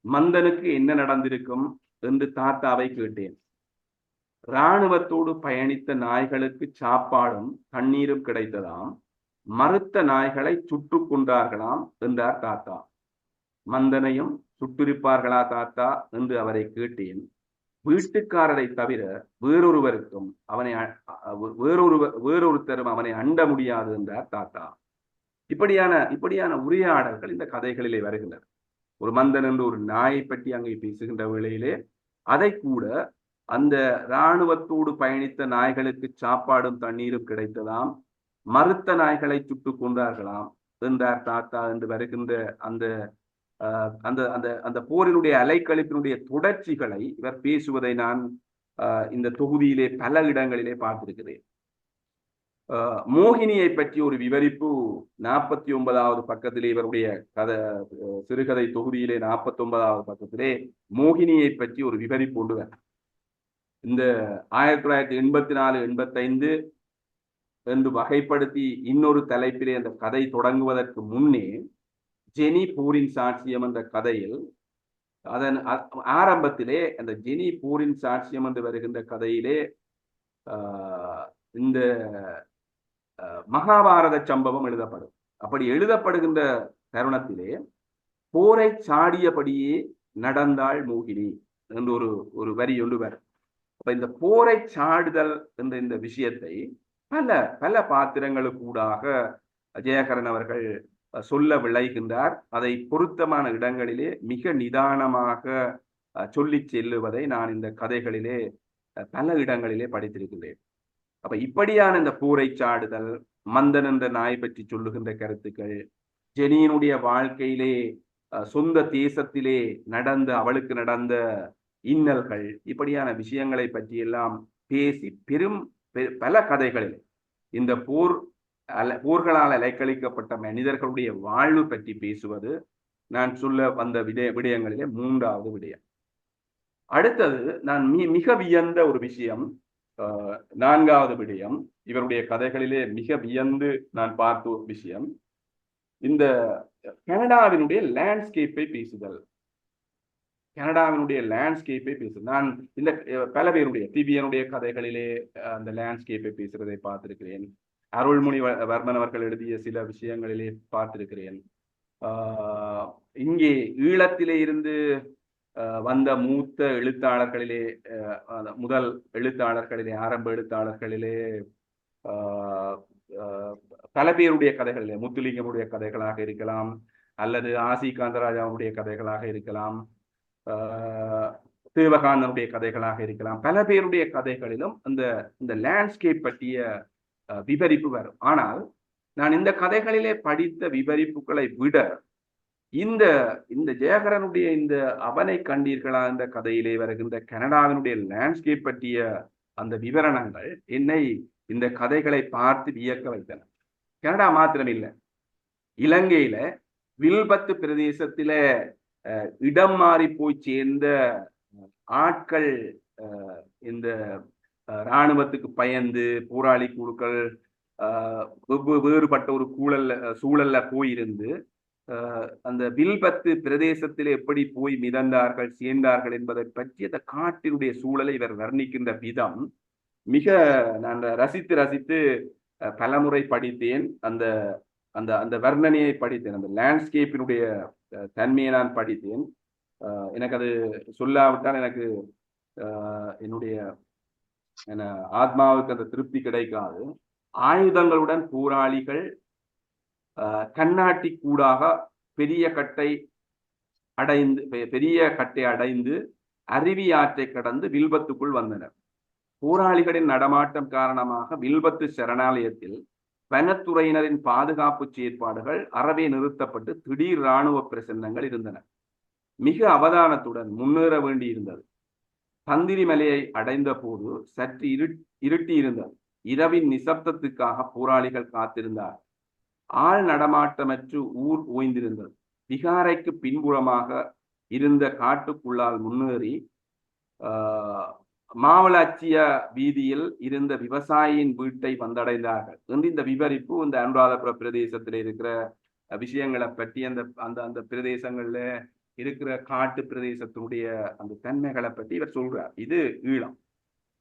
மந்தனுக்கு என்ன நடந்திருக்கும் என்று தாத்தாவை கேட்டேன். இராணுவத்தோடு பயணித்த நாய்களுக்கு சாப்பாடும் தண்ணீரும் கிடைத்ததாம். மறுத்த நாய்களை சுட்டுக் கொண்டார்களாம் என்றார் தாத்தா. மந்தனையும் சுட்டிருப்பார்களா தாத்தா என்று அவரை கேட்டேன். வீட்டுக்காரரை தவிர வேறொருவருக்கும் வேறொருத்தரும் அவனை அண்ட முடியாது என்றார் தாத்தா. இப்படியான உரையாடல்கள் இந்த கதைகளிலே வருகின்றன. ஒரு மந்தன் என்று ஒரு நாயை பற்றி அங்கே பேசுகின்ற வேளையிலே அதை கூட அந்த இராணுவத்தோடு பயணித்த நாய்களுக்கு சாப்பாடும் தண்ணீரும் கிடைத்ததாம். மறுத்த நாய்களை சுட்டுக் கொண்டார்களாம் என்றார் தாத்தா என்று வருகின்ற அந்த அந்த அந்த அந்த போரினுடைய அலைக்கழிப்பினுடைய தொடர்ச்சிகளை இவர் பேசுவதை நான் இந்த தொகுதியிலே பல இடங்களிலே பார்த்திருக்கிறேன். மோகினியை பற்றி ஒரு விவரிப்பு 49வது பக்கத்திலே இவருடைய சிறுகதை தொகுதியிலே 49வது பக்கத்திலே மோகினியை பற்றி ஒரு விவரிப்பு உண்டு. இந்த 1984-85 என்று வகைப்படுத்தி இன்னொரு தலைப்பிலே அந்த கதை தொடங்குவதற்கு முன்னே ஜெனி போரின் சாட்சியம் என்ற கதையில் அதன் ஆரம்பத்திலே அந்த ஜெனி போரின் சாட்சியம் என்று வருகின்ற கதையிலே இந்த மகாபாரத சம்பவம் எழுதப்படும். அப்படி எழுதப்படுகின்ற தருணத்திலே போரை சாடியபடியே நடந்தாள் மோகினி என்று ஒரு வரி ஒன்று வரும். அப்ப இந்த போரை சாடுதல் என்ற இந்த விஷயத்தை பல பாத்திரங்களுக்கூடாக ஜெயகரன் அவர்கள் சொல்ல விளைகின்றார். அதை பொருத்தமான இடங்களிலே மிக நிதானமாக சொல்லி செல்லுவதை நான் இந்த கதைகளிலே பல இடங்களிலே படித்திருக்கின்றேன். அப்ப இப்படியான இந்த போரை சாடுதல், மந்தன் என்ற நாய் பற்றி சொல்லுகின்ற கருத்துக்கள், ஜெனியினுடைய வாழ்க்கையிலே சொந்த தேசத்திலே அவளுக்கு நடந்த இன்னல்கள், இப்படியான விஷயங்களை பற்றி எல்லாம் பேசி பல கதைகளில் இந்த போர்களால் அலைக்கழிக்கப்பட்ட மனிதர்களுடைய வாழ்வு பற்றி பேசுவது நான் சொல்ல வந்த விடயங்களிலே 3வது விடயம். அடுத்தது நான் மிக வியந்த ஒரு விஷயம், 4வது விடயம், இவருடைய கதைகளிலே மிக வியந்து நான் பார்த்த ஒரு விஷயம், இந்த கனடாவினுடைய லேண்ட்ஸ்கேப்பை பேசுதல். கனடாவினுடைய லேண்ட்ஸ்கேப்பை பேசுதல். நான் இந்த பல பேருடைய திபியனுடைய கதைகளிலே அந்த லேண்ட்ஸ்கேப்பை பேசுறதை பார்த்திருக்கிறேன். அருள்மொழி வர்மன் அவர்கள் எழுதிய சில விஷயங்களிலே பார்த்திருக்கிறேன். இங்கே ஈழத்திலே இருந்து வந்த மூத்த எழுத்தாளர்களிலே முதல் எழுத்தாளர்களிலே ஆரம்ப எழுத்தாளர்களிலே பல பேருடைய கதைகளிலே முத்துலிங்கமுடைய கதைகளாக இருக்கலாம், அல்லது ஆசி காந்தராஜாவுடைய கதைகளாக இருக்கலாம், தேவகாந்தனுடைய கதைகளாக இருக்கலாம். பல பேருடைய கதைகளிலும் இந்த லேண்ட்ஸ்கேப் பற்றிய விவரிப்பு வரும். ஆனால் நான் இந்த கதைகளிலே படித்த விவரிப்புகளை விட இந்த ஜெயகரனுடைய இந்த அவனை கண்டீர்களா என்ற கதையிலே வருகின்ற கனடாவினுடைய லேண்ட்ஸ்கேப் பற்றிய அந்த விவரணங்கள் என்னை இந்த கதைகளை பார்த்து வியக்க வைத்தன. கனடா மாத்திரமில்லை, இலங்கையில வில்பத்து பிரதேசத்தில இடம் மாறி போய் சேர்ந்த ஆட்கள் இந்த இராணுவத்துக்கு பயந்து போராளி குழுக்கள் வேறுபட்ட ஒரு சூழல்ல போயிருந்து அந்த வில்பத்து பிரதேசத்தில் எப்படி போய் மிதந்தார்கள் சேர்ந்தார்கள் என்பதை பற்றி அந்த காட்டினுடைய சூழலை இவர் வர்ணிக்கின்ற விதம் மிக நான் ரசித்து பலமுறை படித்தேன். அந்த அந்த அந்த வர்ணனையை படித்தேன், அந்த லேண்ட்ஸ்கேப்பினுடைய தன்மையை நான் படித்தேன். எனக்கு அது சொல்லாவிட்டால் எனக்கு என்னுடைய ஆத்மாவுக்கு அந்த திருப்தி கிடைக்காது. ஆயுதங்களுடன் போராளிகள் கண்ணாட்டி கூடாக பெரிய கட்டை அடைந்து அருவி ஆற்றை கடந்து வில்பத்துக்குள் வந்தனர். போராளிகளின் நடமாட்டம் காரணமாக வில்பத்து சரணாலயத்தில் வனத்துறையினரின் பாதுகாப்பு செயற்பாடுகள் அறவே நிறுத்தப்பட்டு திடீர் இராணுவ பிரசன்னங்கள் இருந்தன. மிக அவதானத்துடன் முன்னேற வேண்டியிருந்தது. தந்திரி மலையை அடைந்த போது சற்று இருட்டி இருந்தது. இரவின் நிசப்தத்துக்காக போராளிகள் காத்திருந்தார். ஆள் நடமாட்டமற்று ஊர் ஓய்ந்திருந்தது. விகாரைக்கு பின்புறமாக இருந்த காட்டுக்குள்ளால் முன்னேறி மாவளாச்சிய வீதியில் இருந்த விவசாயியின் வீட்டை வந்தடைந்தார்கள் என்று இந்த விவரிப்பு இந்த அனுராதபுர பிரதேசத்தில் இருக்கிற விஷயங்களை பற்றி அந்த அந்த அந்த பிரதேசங்கள்ல இருக்கிற காட்டு பிரதேசத்தினுடைய அந்த தன்மைகளை பற்றி இவர் சொல்றார். இது ஈழம்.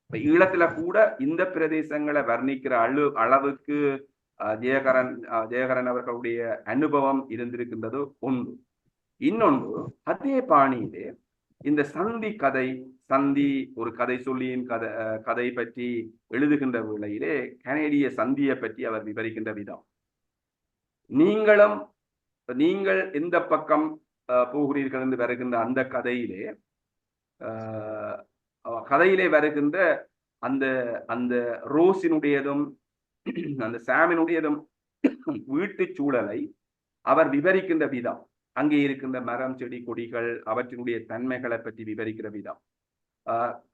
இப்ப ஈழத்துல கூட இந்த பிரதேசங்களை வர்ணிக்கிற அளவுக்கு ஜெயகரன் அவர்களுடைய அனுபவம் இருந்திருக்கின்றது ஒன்று. இன்னொன்று, அதே பாணியிலே இந்த சந்தி ஒரு கதை சொல்லியின் கதை பற்றி எழுதுகின்ற வேளையிலே கனேடிய சந்தியை பற்றி அவர் விவரிக்கின்ற விதம், நீங்கள் எந்த பக்கம் போகிறீர்கள் என்று வருகின்ற அந்த கதையிலே வருகின்ற அந்த அந்த ரோஸினுடையதும் அந்த சாமினுடையதும் வீட்டு சூழலை அவர் விவரிக்கின்ற விதம், அங்கே இருக்கின்ற மரம் செடி கொடிகள் அவற்றினுடைய தன்மைகளை பற்றி விவரிக்கிற விதம்,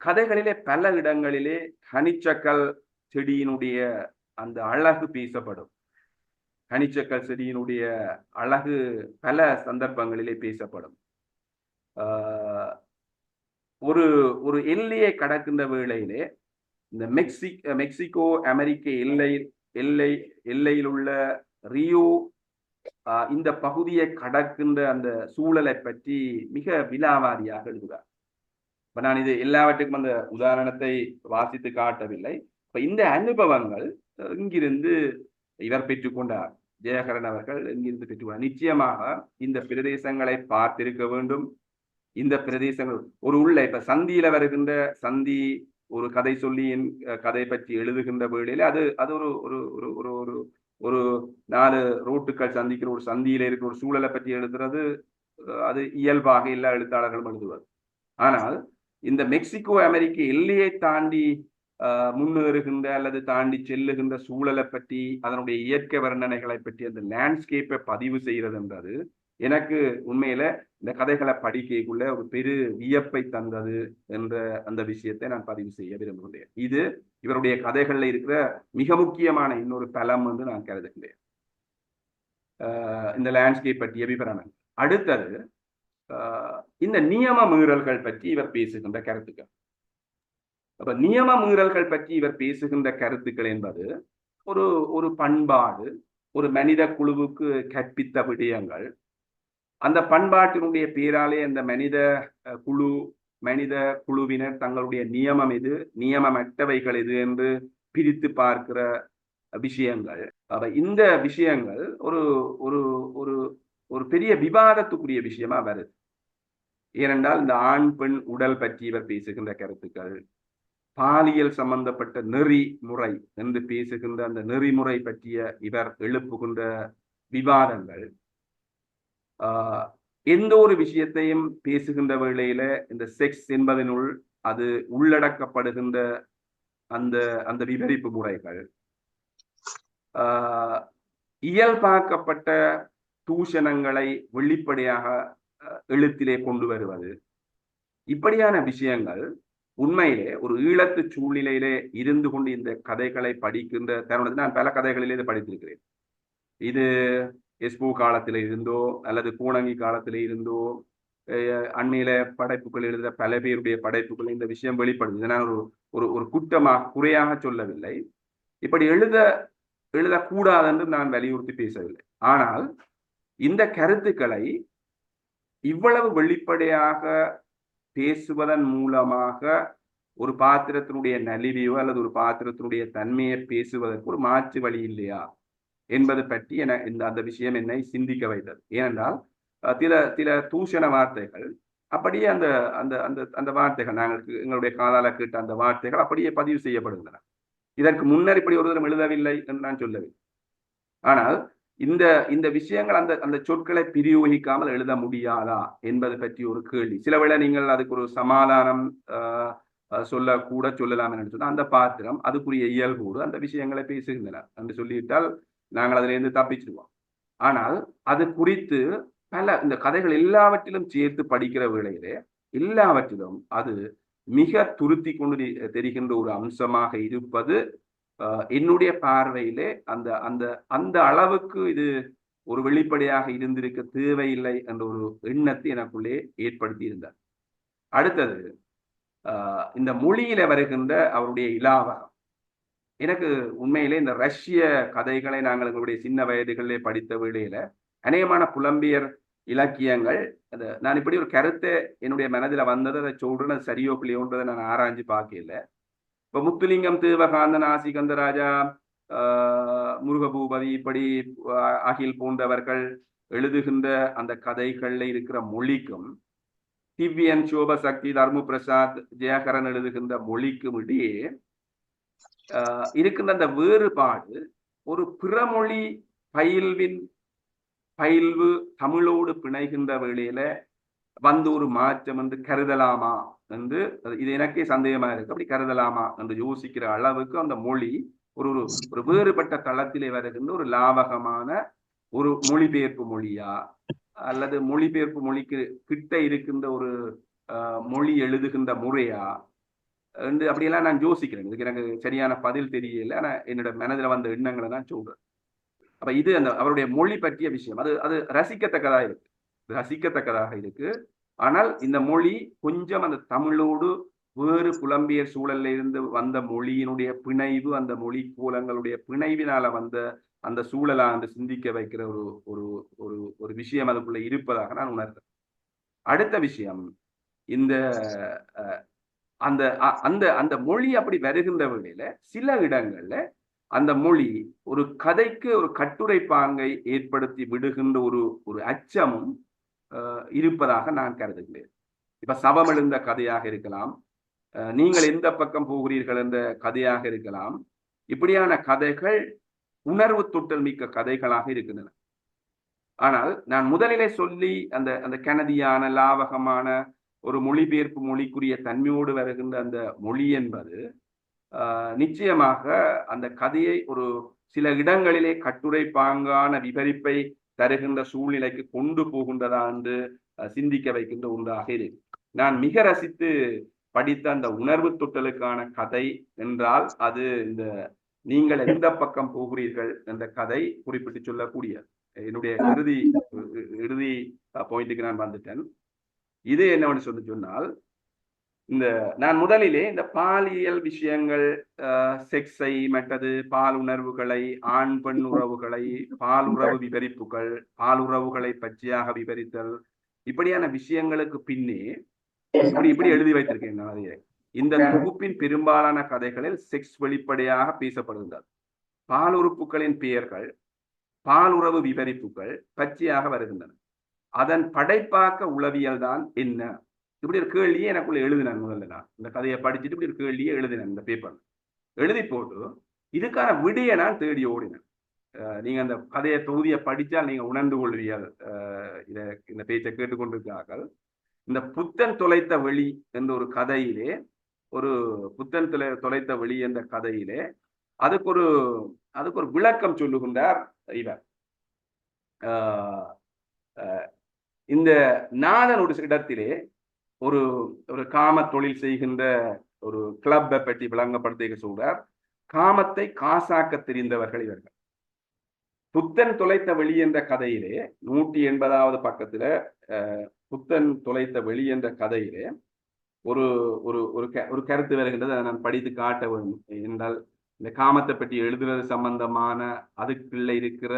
கதைகளிலே பல இடங்களிலே கனிச்சக்கல் செடியினுடைய அந்த அழகு பேசப்படும். கனிச்சக்கல் செடியினுடைய அழகு பல சந்தர்ப்பங்களிலே பேசப்படும். ஒரு ஒரு எல்லையை கடக்கின்ற வேளையிலே இந்த மெக்சிகோ அமெரிக்க எல்லையில் உள்ள ரியோ இந்த பகுதியை கடக்கின்ற அந்த சூழலை பற்றி மிக விலாவாரியாக எழுதுகிறார். இப்ப நான் இது எல்லாவற்றுக்கும் அந்த உதாரணத்தை வாசித்து காட்டவில்லை. இப்ப இந்த அனுபவங்கள் இங்கிருந்து இவர் பெற்றுக்கொண்டார், ஜெயகரன் அவர்கள் இங்கிருந்து பெற்றுக்கொண்டார். நிச்சயமாக இந்த பிரதேசங்களை பார்த்திருக்க வேண்டும். இந்த பிரதேசங்கள் இப்ப சந்தியில வருகின்ற சந்தி ஒரு கதை சொல்லியின் கதை பற்றி எழுதுகின்ற வேளையில அது ஒரு ஒரு ஒரு ஒரு ஒரு 4 ரோட்டுக்கள் சந்திக்கிற ஒரு சந்தியில இருக்கிற ஒரு சூழலை பற்றி எழுதுறது அது இயல்பாக எல்லா எழுத்தாளர்களும் எழுதுவது. ஆனால் இந்த மெக்சிகோ அமெரிக்க எல்லையை தாண்டி முன்னேறுகின்ற அல்லது தாண்டி செல்லுகின்ற சூழலை பற்றி, அதனுடைய இயற்கை வர்ணனைகளை பற்றி அந்த லேண்ட்ஸ்கேப்பை பதிவு செய்கிறது என்றது எனக்கு உண்மையில இந்த கதைகளை படிக்கக்குள்ள ஒரு பெரு வியப்பை தந்தது என்ற அந்த விஷயத்தை நான் பதிவு செய்ய விரும்புகிறேன். இது இவருடைய கதைகள்ல இருக்கிற மிக முக்கியமான இன்னொரு தளம் என்று நான் கருதுகிறேன், இந்த லேண்ட்ஸ்கேப் பற்றிய விவரணம். அடுத்தது இந்த நியம மீறல்கள் பற்றி இவர் பேசுகின்ற கருத்துக்கள். அப்ப நியம மீறல்கள் பற்றி இவர் பேசுகின்ற கருத்துக்கள் என்பது ஒரு பண்பாடு, ஒரு மனித குழுவுக்கு கற்பித்த விடயங்கள், அந்த பண்பாட்டினுடைய பேராலே அந்த மனித குழுவினர் தங்களுடைய நியமம் எது, நியமமற்றவைகள் எது என்று பிரித்து பார்க்கிற விஷயங்கள். இந்த விஷயங்கள் ஒரு ஒரு ஒரு ஒரு பெரிய விவாதத்துக்குரிய விஷயமா வருது. ஏனென்றால் இந்த ஆண் பெண் உடல் பற்றி இவர் பேசுகின்ற கருத்துக்கள், பாலியல் சம்பந்தப்பட்ட நெறிமுறை என்று பேசுகின்ற அந்த நெறிமுறை பற்றிய இவர் எழுப்புகின்ற விவாதங்கள், எந்த ஒரு விஷயத்தையும் பேசுகின்ற வேளையில இந்த செக்ஸ் என்பதனுள் அது உள்ளடக்கப்படுகின்ற அந்த அந்த விவரிப்பு முறைகள், இயல்பாக்கப்பட்ட தூஷணங்களை வெளிப்படையாக எழுத்திலே கொண்டு வருவது, இப்படியான விஷயங்கள் உண்மையிலே ஒரு ஈழத்து சூழ்நிலையிலே இருந்து கொண்டு இந்த கதைகளை படிக்கின்ற தருணத்தில் நான் பல கதைகளிலே இதை படித்திருக்கிறேன். இது எஸ்போ காலத்தில இருந்தோ அல்லது பூனங்கி காலத்தில இருந்தோ அண்மையில படைப்புகள் எழுதுகிற பல பேருடைய படைப்புகள் இந்த விஷயம் வெளிப்படுது. நான் ஒரு குற்றமாக குறையாக சொல்லவில்லை, இப்படி எழுதக்கூடாது என்று நான் வலியுறுத்தி பேசவில்லை. ஆனால் இந்த கருத்துக்களை இவ்வளவு வெளிப்படையாக பேசுவதன் மூலமாக ஒரு பாத்திரத்தினுடைய நலிவையோ அல்லது ஒரு பாத்திரத்தினுடைய தன்மையை பேசுவதற்கு ஒரு மாற்று வழி இல்லையா என்பது பற்றி அந்த விஷயம் என்னை சிந்திக்க வைத்தது. ஏனென்றால் சில தூஷண வார்த்தைகள் அப்படியே அந்த அந்த அந்த அந்த வார்த்தைகள் எங்களுடைய காதால கேட்ட அந்த வார்த்தைகள் அப்படியே பதிவு செய்யப்படுகின்றன. இதற்கு முன்னர் இப்படி ஒரு தரம் எழுதவில்லை என்று நான் சொல்லவில்லை. ஆனால் இந்த விஷயங்கள் அந்த சொற்களை பிரயோகிக்காமல் எழுத முடியாதா என்பது பற்றி ஒரு கேள்வி. சில வேளை நீங்கள் அதுக்கு ஒரு சமாதானம் சொல்லலாம் என்று சொன்னால் அந்த பாத்திரம் அதுக்குரிய இயல்போடு அந்த விஷயங்களை பேசுகின்றன என்று சொல்லிவிட்டால் நாங்கள் அதிலிருந்து தப்பிச்சிடுவோம். ஆனால் அது குறித்து இந்த கதைகள் எல்லாவற்றிலும் சேர்த்து படிக்கிற வேளையிலே எல்லாவற்றிலும் அது மிக துருத்தி கொண்டு தெரிகின்ற ஒரு அம்சமாக இருப்பது என்னுடைய பார்வையிலே அந்த அந்த அந்த அளவுக்கு இது ஒரு வெளிப்படையாக இருந்திருக்க தேவையில்லை என்ற ஒரு எண்ணத்தை எனக்குள்ளே ஏற்படுத்தி இருந்தார். அடுத்தது இந்த மொழியில வருகின்ற அவருடைய இலாவகம் எனக்கு உண்மையிலே இந்த ரஷ்ய கதைகளை நாங்கள் எங்களுடைய சின்ன வயதுகளிலே படித்த வேளையில அநேகமான புலம்பியர் இலக்கியங்கள் நான் இப்படி ஒரு கருத்தை என்னுடைய மனதில் வந்தது, அதை சொல்றேன், அது சரியோ பிள்ளையோன்றதை நான் ஆராய்ஞ்சு பார்க்கல. இப்ப முத்துலிங்கம், தேவகாந்தன், ஆசிகந்தராஜா, முருகபூபதி, இப்படி அகில் போன்றவர்கள் எழுதுகின்ற அந்த கதைகள்ல இருக்கிற மொழிக்கும் திவ்யன், சோபசக்தி, தர்ம பிரசாத், ஜெயகரன் எழுதுகின்ற மொழிக்கும் இடையே இருக்கின்ற அந்த வேறுபாடு ஒரு பிறமொழி பயில்வு தமிழோடு பிணைகின்ற வேளையில வந்து ஒரு மாற்றம் என்று கருதலாமா என்று, இது எனக்கே சந்தேகமா இருக்கு. அப்படி கருதலாமா என்று யோசிக்கிற அளவுக்கு அந்த மொழி ஒரு ஒரு வேறுபட்ட தளத்திலே வருகின்ற ஒரு லாவகமான ஒரு மொழிபெயர்ப்பு மொழியா, அல்லது மொழிபெயர்ப்பு மொழிக்கு கிட்ட இருக்கின்ற ஒரு மொழி எழுதுகின்ற முறையா என்று அப்படியெல்லாம் நான் யோசிக்கிறேன். இதுக்கு எனக்கு சரியான பதில் தெரியல. ஆனா என்னோட மனதில் வந்த எண்ணங்களை நான் சொல்றேன். அப்ப இது அந்த அவருடைய மொழி பற்றிய விஷயம். அது ரசிக்கத்தக்கதாக இருக்கு. ஆனால் இந்த மொழி கொஞ்சம் அந்த தமிழோடு வேறு புலம்பியர் சூழல்ல இருந்து வந்த மொழியினுடைய பிணைவு, அந்த மொழி கோலங்களுடைய பிணைவினால வந்த அந்த சூழலா அந்த சிந்திக்க வைக்கிற ஒரு ஒரு ஒரு ஒரு விஷயம் அதுக்குள்ள இருப்பதாக நான் உணர்றேன். அடுத்த விஷயம், இந்த அந்த அந்த அந்த மொழி அப்படி வருகின்ற வேளையில சில இடங்கள்ல அந்த மொழி ஒரு கதைக்கு ஒரு கட்டுரை பாங்கை ஏற்படுத்தி விடுகின்ற ஒரு அச்சமும் இருப்பதாக நான் கருதுகிறேன். இப்ப சபம் எழுந்த கதையாக இருக்கலாம், நீங்கள் எந்த பக்கம் போகிறீர்கள் என்ற கதையாக இருக்கலாம். இப்படியான கதைகள் உணர்வு தொட்டல் மிக்க கதைகளாக இருக்கின்றன. ஆனால் நான் முதலிலே சொல்லி அந்த அந்த கனதியான லாவகமான ஒரு மொழிபெயர்ப்பு மொழிக்குரிய தன்மையோடு வருகின்ற அந்த மொழி என்பது நிச்சயமாக அந்த கதையை ஒரு சில இடங்களிலே கட்டுரை பாங்கான விவரிப்பை தருகின்ற சூழ்நிலைக்கு கொண்டு போகின்றதா என்று சிந்திக்க வைக்கின்ற ஒன்றாக இருக்கு. நான் மிக ரசித்து படித்த அந்த உணர்வு தொட்டலுக்கான கதை என்றால் அது இந்த நீங்கள் எந்த பக்கம் போகிறீர்கள் என்ற கதை குறிப்பிட்டு சொல்லக்கூடிய என்னுடைய இறுதி பாயிண்ட்டுக்கு நான் வந்துட்டேன். இது என்னவென்று சொன்னால், இந்த நான் முதலிலே இந்த பாலியல் விஷயங்கள், செக்ஸை, மற்றது பால் உணர்வுகளை, ஆண் பெண் உறவுகளை, பாலுறவு விவரிப்புகள், பாலுறவுகளை பற்றியாக விவரித்தல், இப்படியான விஷயங்களுக்கு பின்னே இப்படி எழுதி வைத்திருக்கேன். நிறைய இந்த தொகுப்பின் பெரும்பாலான கதைகளில் செக்ஸ் வெளிப்படையாக பேசப்படுகின்றது. பால் உறுப்புகளின் பெயர்கள், பாலுறவு விவரிப்புகள் பற்றியாக வருகின்றன. அதன் படைப்பாக்க உளவியல் தான் என்ன? இப்படி ஒரு கேள்வியே எனக்குள்ள எழுதினேன். முதல்ல நான் இந்த கதையை படிச்சுட்டு இப்படி ஒரு கேள்வியே எழுதினேன். இந்த பேப்பர் எழுதி போட்டு இதுக்கான விடையை நான் தேடி ஓடினேன். நீங்க அந்த கதையை தொகுதியை படித்தால் நீங்க உணர்ந்து கொள்வீர்கள். இந்த பேச்சை கேட்டுக்கொண்டிருக்கிறார்கள். இந்த புத்தன் தொலைத்த வெளி என்ற ஒரு கதையிலே, ஒரு புத்தன் தொலைத்த வெளி என்ற கதையிலே அதுக்கு ஒரு விளக்கம் சொல்லுகின்றார் இவர். இந்த நாதன் ஒரு இடத்திலே ஒரு காம தொழில் செய்கின்ற ஒரு கிளப்பை பற்றி விளங்கப்படுத்த சொல்றார். காமத்தை காசாக்க தெரிந்தவர்கள் இவர்கள். புத்தன் தொலைத்த வெளி என்ற கதையிலே 180வது பக்கத்துல புத்தன் தொலைத்த வெளி என்ற கதையிலே ஒரு ஒரு கருத்து வருகின்றது. அதை நான் படித்து காட்ட வேண்டும். என்றால் இந்த காமத்தை பற்றி எழுதுறது சம்பந்தமான அதுக்குள்ள இருக்கிற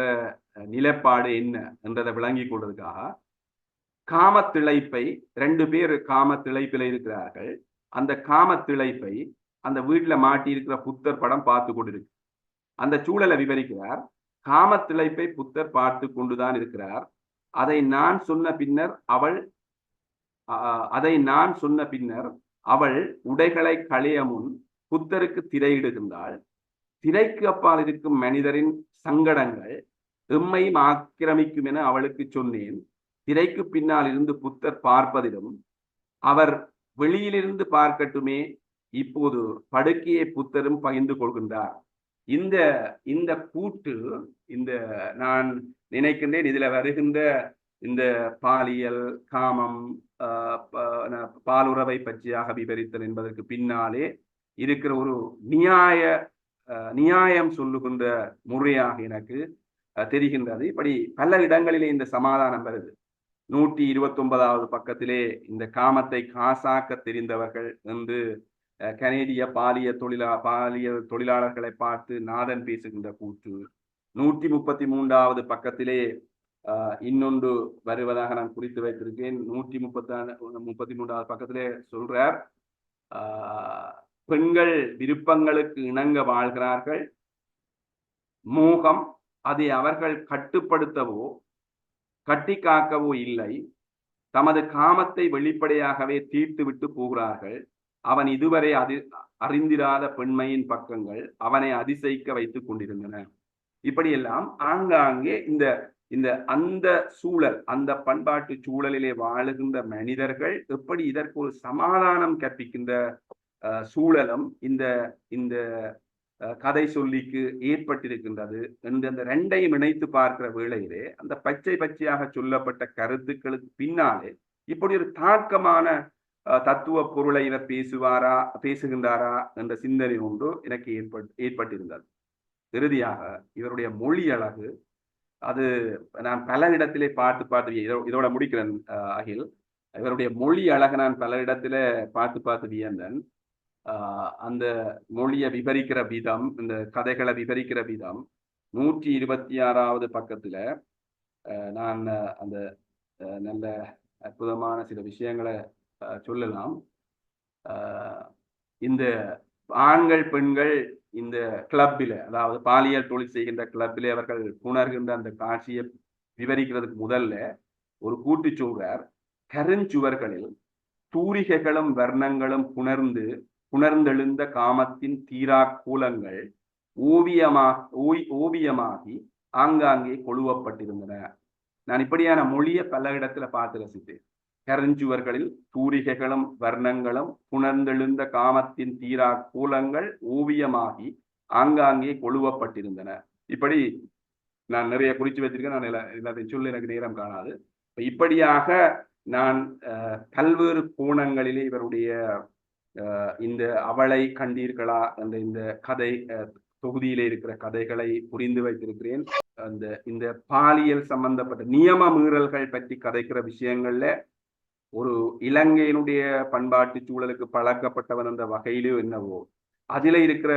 நிலைப்பாடு என்ன என்றதை விளங்கி கொள்வதற்காக காமத்திழைப்பை 2 பேர் காமத்திழைப்பில் இருக்கிறார்கள். அந்த காமத்திழைப்பை அந்த வீட்டுல மாட்டி இருக்கிற புத்தர் படம் பார்த்து கொண்டிருக்கு. அந்த சூழலை விவரிக்கிறார். காமத்திழைப்பை புத்தர் பார்த்து கொண்டுதான் இருக்கிறார். அதை நான் சொன்ன பின்னர் அவள் உடைகளை களைய முன் புத்தருக்கு திரையிடுகின்றாள். திரைக்கு அப்பால் இருக்கும் மனிதரின் சங்கடங்கள் எம்மையும் ஆக்கிரமிக்கும் என அவளுக்கு சொன்னேன். திரைக்கு பின்னால் இருந்து புத்தர் பார்ப்பதிலும் அவர் வெளியிலிருந்து பார்க்கட்டுமே. இப்போது படுக்கையை புத்தரும் பகிர்ந்து கொள்கின்றார். இந்த கூட்டு, இந்த நான் நினைக்கின்றேன் இதுல வருகின்ற இந்த பாலியல், காமம், பாலுறவை பற்றியாக விவரித்தல் என்பதற்கு பின்னாலே இருக்கிற ஒரு நியாயம் சொல்லுகின்ற முறையாக எனக்கு தெரிகின்றது. இப்படி பல இடங்களிலே இந்த சமாதானம் வருது. 129வது பக்கத்திலே இந்த காமத்தை காசாக்க தெரிந்தவர்கள் என்று கனேடிய பாலிய தொழிலாளர்களை பார்த்து நாதன் பேசுகின்ற கூற்று. 133வது பக்கத்திலே இன்னொன்று வருவதாக நான் குறித்து வைத்திருக்கேன். 133வது பக்கத்திலே சொல்றார், பெண்கள் விருப்பங்களுக்கு இணங்க வாழ்கிறார்கள். மோகம் அதை அவர்கள் கட்டுப்படுத்தவோ கட்டி காக்கவோ இல்லை. தமது காமத்தை வெளிப்படையாகவே தீர்த்துவிட்டு போகிறார்கள். அவன் இதுவரை அறிந்திராத பெண்மையின் பக்கங்கள் அவனை அதிசயிக்க வைத்துக் கொண்டிருந்தன. இப்படியெல்லாம் ஆங்காங்கே இந்த அந்த சூழல், அந்த பண்பாட்டு சூழலிலே வாழுகின்ற மனிதர்கள் எப்படி இதற்கு ஒரு சமாதானம் கற்பிக்கின்ற சூழலும் இந்த இந்த கதை சொல்லிக்கு ஏற்பட்டிருக்கின்றது என்று அந்த ரெண்டையும் இணைத்து பார்க்கிற வேளையிலே அந்த பச்சையாக சொல்லப்பட்ட கருத்துக்களுக்கு பின்னாலே இப்படி ஒரு தாக்கமான தத்துவ பொருளை இவர் பேசுகின்றாரா என்ற சிந்தனை ஒன்று எனக்கு ஏற்பட்டிருந்தது. இறுதியாக இவருடைய மொழி அழகு, அது நான் பல இடத்திலே பார்த்து இதோட முடிக்கிறேன் அகில். இவருடைய மொழி அழகு நான் பல இடத்துல பார்த்து வியந்தன். அந்த மொழியை விவரிக்கிற விதம், இந்த கதைகளை விவரிக்கிற விதம் 126வது பக்கத்துல நான் அந்த நல்ல அற்புதமான சில விஷயங்களை சொல்லலாம். இந்த ஆண்கள் பெண்கள் இந்த கிளப்பில, அதாவது பாலியல் தொழில் செய்கின்ற கிளப்பிலே அவர்கள் புணர்கின்ற அந்த காட்சியை விவரிக்கிறதுக்கு முதல்ல ஒரு கூட்டு சொல்றார். கருஞ்சுவர்களில் தூரிகைகளும் வர்ணங்களும் புணர்ந்தெழுந்த காமத்தின் தீரா கூலங்கள் ஓவியமாகி ஆங்காங்கே கொழுவப்பட்டிருந்தன. நான் இப்படியான மொழியை பல இடத்துல பார்த்து ரசித்தேன். கருஞ்சுவர்களில் தூரிகைகளும் வர்ணங்களும் புணர்ந்தெழுந்த காமத்தின் தீரா கூலங்கள் ஓவியமாகி ஆங்காங்கே கொழுவப்பட்டிருந்தன. இப்படி நான் நிறைய குறிச்சு வச்சிருக்கேன். நான் எல்லாத்தையும் சொல்ல எனக்கு நேரம் காணாது. இப்படியாக நான் பல்வேறு கோணங்களிலே இவருடைய இந்த அவளை கண்டீர்களா என்ற இந்த கதை தொகுதியிலே இருக்கிற கதைகளை புரிந்து வைத்திருக்கிறேன். இந்த பாலியல் சம்பந்தப்பட்ட நியம மீறல்கள் பற்றி கதைக்கிற விஷயங்கள்ல ஒரு இலங்கையினுடைய பண்பாட்டு சூழலுக்கு பழக்கப்பட்டவன் என்ற வகையிலோ என்னவோ அதில் இருக்கிற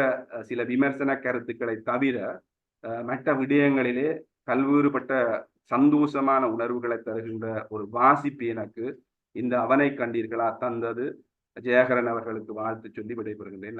சில விமர்சன கருத்துக்களை தவிர மற்ற விடயங்களிலே பல்வேறுபட்ட சந்தோஷமான உணர்வுகளை தருகின்ற ஒரு வாசிப்பு எனக்கு இந்த அவனை கண்டீர்களா தந்தது. ஜெயகரன் அவர்களுக்கு வாழ்த்து சொல்லி விடைபெறுகின்றேன்.